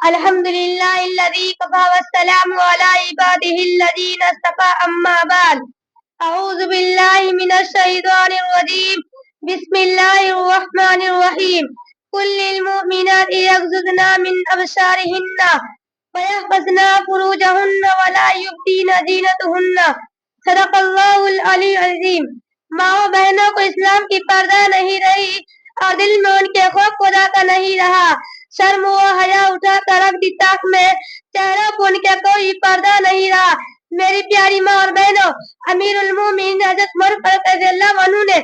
الحمد لله الذي كفى والسلام على عباده الذين اصطفى أما بعد أعوذ بالله من الشيطان الرجيم بسم الله الرحمن الرحيم قل للمؤمنات يغضضن من أبصارهن ويحفظن فروجهن ولا يبدين زينتهن صدق اللہ العلی العظیم. ماں بہنوں کو اسلام کی پردہ نہیں رہی اور دل میں ان کے خوف خدا کا نہیں رہا. شرم و حیا اٹھا کر رکھ دی تاک میں چہروں پر ان کے کوئی پردہ نہیں رہا. میری پیاری ماں اور بہنوں، امیر المومنین حضرت عمر فاروق رضی اللہ عنہ نے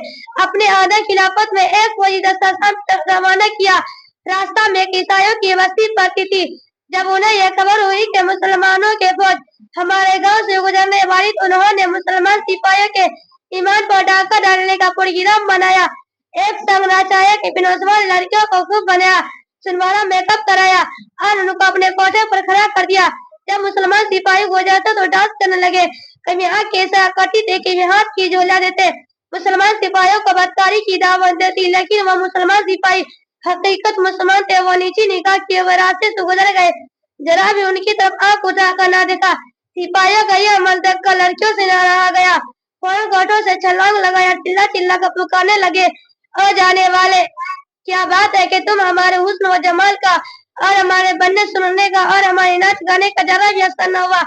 اپنے آدھا خلافت میں ایک فوجی دستہ شام کی طرف روانہ کیا. راستہ میں ایک عیسائیوں کی بستی پڑتی تھی. جب انہیں یہ خبر ہوئی کہ مسلمانوں کے فوج ہمارے گاؤں سے گزرنے والی، انہوں نے مسلمان سپاہیوں کے ایمان پر ڈاکہ ڈالنے کا پروگرام بنایا. ایک سنگ ناچایا کہ بنوجوان لڑکیوں کو خوب بنایا، سنوارا میک اپ کرایا اور ان کو اپنے کوٹھے پر کھڑا کر دیا. جب مسلمان سپاہی گزرتے تو ڈانس کرنے لگے، کبھی آنکھ کی اشارہ کرتی تھی، کبھی ہاتھ کی جھولا دیتے. مسلمان سپاہیوں کو بدکاری کی دعوت دیتی، لیکن وہ مسلمان سپاہی حقیقت مسلمان تھے. وہ نیچی نگاہ کیے ہوئے راستے سے گزر گئے، ذرا بھی ان کی طرف آنکھ اٹھا کر نہ دیکھا. سپاہیوں کا یہ عمل دیکھ کر لڑکیوں سے نہ رہا گیا، فوراً کوٹھوں سے چھلانگ لگایا، چلا چلا کر پکارنے لگے، او جانے والے، کیا بات ہے کہ تم ہمارے حسن و جمال کا اور ہمارے بننے سننے کا اور ہمارے ناچ گانے کا ذرا بھی اثر نہ ہوا.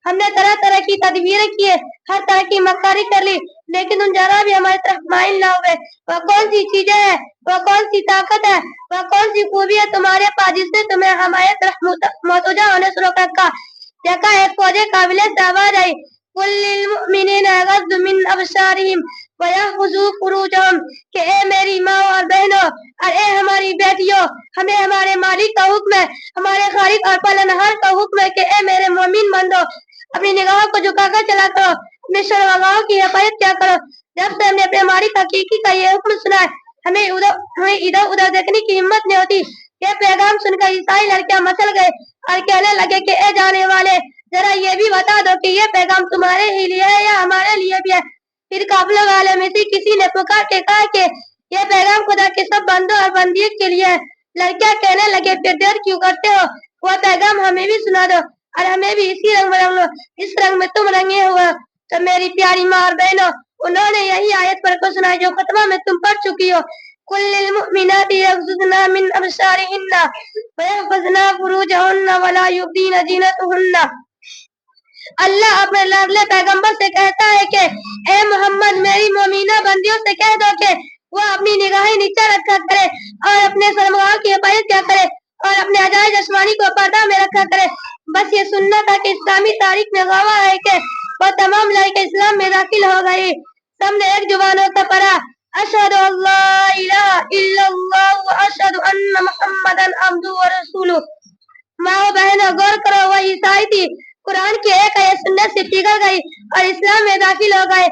ہم نے طرح طرح کی تدبیریں کیے، ہر طرح کی مکاری کر لی، لیکن تم ذرا بھی ہماری طرف مائل نہ ہوئے. وہ کون سی چیزیں ہیں، وہ کون سی طاقت ہے، وہ کون سی خوبی ہے تمہارے پاس جس نے تمہیں ہماری طرف متوجہ ہونے سے روک رکھا؟ دیکھا ایک فوجی قافلے سے آواز آئی، قل للمؤمنین یغضوا من ابصارہم ویحفظوا فروجہم، کہ اے میری ماں اور بہنوں اور اے ہماری بیٹیوں، ہمیں ہمارے مالک کا حکم ہے، ہمارے خالق اور پالنہار کا حکم ہے کہ اے میرے مومن بندو، اپنی نگاہوں کو جھکا کر چلا کرو، اپنی شرمگاہوں کی حفاظت کیا کرو. جب سے ہم نے اپنے مالک حقیقی کا یہ حکم سنا ہے، ہمیں ادھر ادھر دیکھنے کی ہمت نہیں ہوتی. یہ پیغام سن کر عیسائی لڑکیاں مچل گئے اور کہنے لگے کہ اے جانے والے، ذرا یہ بھی بتا دو کہ یہ پیغام تمہارے ہی لیے ہے یا ہمارے لیے بھی ہے. پھر قافلے والے میں سے کسی نے پکار کے کہا کہ یہ پیغام خدا کے سب بندوں اور بندیوں کے لیے ہے. لڑکیاں کہنے لگے، پھر دیر کیوں کرتے ہو، وہ پیغام ہمیں بھی سنا دو اور ہمیں بھی اسی رنگ میں رنگ لو جس رنگ میں تم رنگے ہوئے. تو میری پیاری ماں اور بہنوں، انہوں نے یہی آیت پڑھ کر سنائی جو خطبہ میں تم پڑھ چکی ہو، قل للمؤمنات یغضضن من ابصارهن ويحفظن فروجهن ولا يبدين زينتهن. اللہ اپنے لاڈلے پیغمبر سے کہتا ہے کہ اے محمد، میری مومنہ بندیوں سے کہہ دو کہ وہ اپنی نگاہیں نیچے رکھا کرے اور اپنے شرمگاہوں کی حفاظت کیا کرے اور اپنے عجائز جسمانی کو پردہ میں رکھا کرے. بس یہ سننا تھا کہ اسلامی تاریخ میں گواہ ہے کہ وہ تمام لڑکے اسلام میں داخل ہو گئی. سب نے ایک زبان ہو کر پڑھا، اشہد ان لا الہ الا اللہ واشہد ان محمدا عبدہ ورسولہ. ماں بہنوں، غور کرو، وہ عیسائی تھی، قرآن کی ایک آیت سننے سے پگھل گئی اور اسلام میں داخل ہو گئے.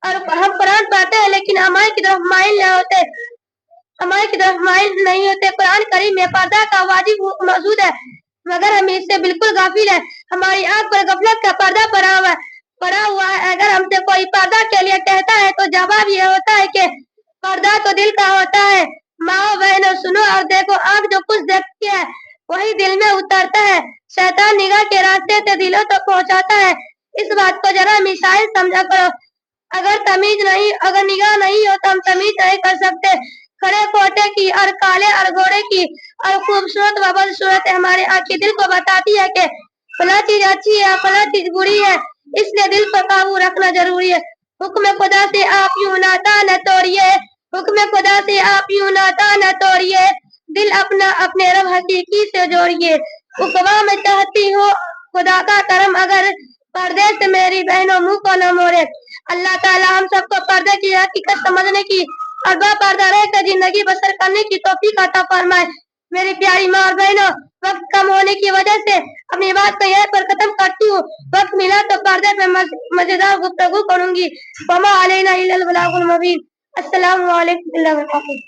اور ہم قرآن پڑھتے ہیں لیکن ہماری کی طرف مائل نہیں ہوتے. قرآن کریم میں پردہ کا واجب حکم موجود ہے مگر ہم اس سے بالکل غافل ہیں. ہماری آنکھ پر غفلت کا پردہ پڑا ہوا ہے. اگر ہم سے کوئی پردہ کے لیے کہتا ہے تو جواب یہ ہوتا ہے کہ پردہ تو دل کا ہوتا ہے. ماں بہنوں، سنو اور دیکھو، آنکھ جو کچھ دیکھتی ہے وہی دل میں اترتا ہے. شیطان نگاہ کے راستے سے دلوں تک پہنچاتا ہے. اس بات کو ذرا مثال سمجھا کرو. اگر نگاہ نہیں ہو تو ہم تمیز نہیں کر سکتے. کھڑے کوٹے کی اور کالے اور گھوڑے کی اور خوبصورت و بدصورت ہماری آنکھیں دل کو بتاتی ہے کہ فلاں چیز اچھی ہے، فلاں چیز بری ہے. اس لیے دل پر قابو رکھنا ضروری ہے. حکم خدا سے آپ یوں ناتا نہ توڑیے، حکم خدا سے آپ یوں ناتا نہ توڑیے، دل اپنا اپنے رب حقیقی سے جوڑیے. اقوا میں چاہتی ہوں خدا کا کرم، اگر پردے سے میری بہنوں منہ کو نہ موڑے. اللہ تعالی ہم سب کو پردے کی حقیقت سمجھنے کی اور با پردہ رہ کر زندگی بسر کرنے کی توفیق عطا فرمائے. میری پیاری ماں اور بہنوں، وقت کم ہونے کی وجہ سے اپنی بات کو یہیں پر ختم کرتی ہوں. وقت ملا تو پردے پہ مزیدار گفتگو کروں گی. وما علینا الا البلاغ المبین. السلام علیکم ورحمۃ اللہ وبرکاتہ.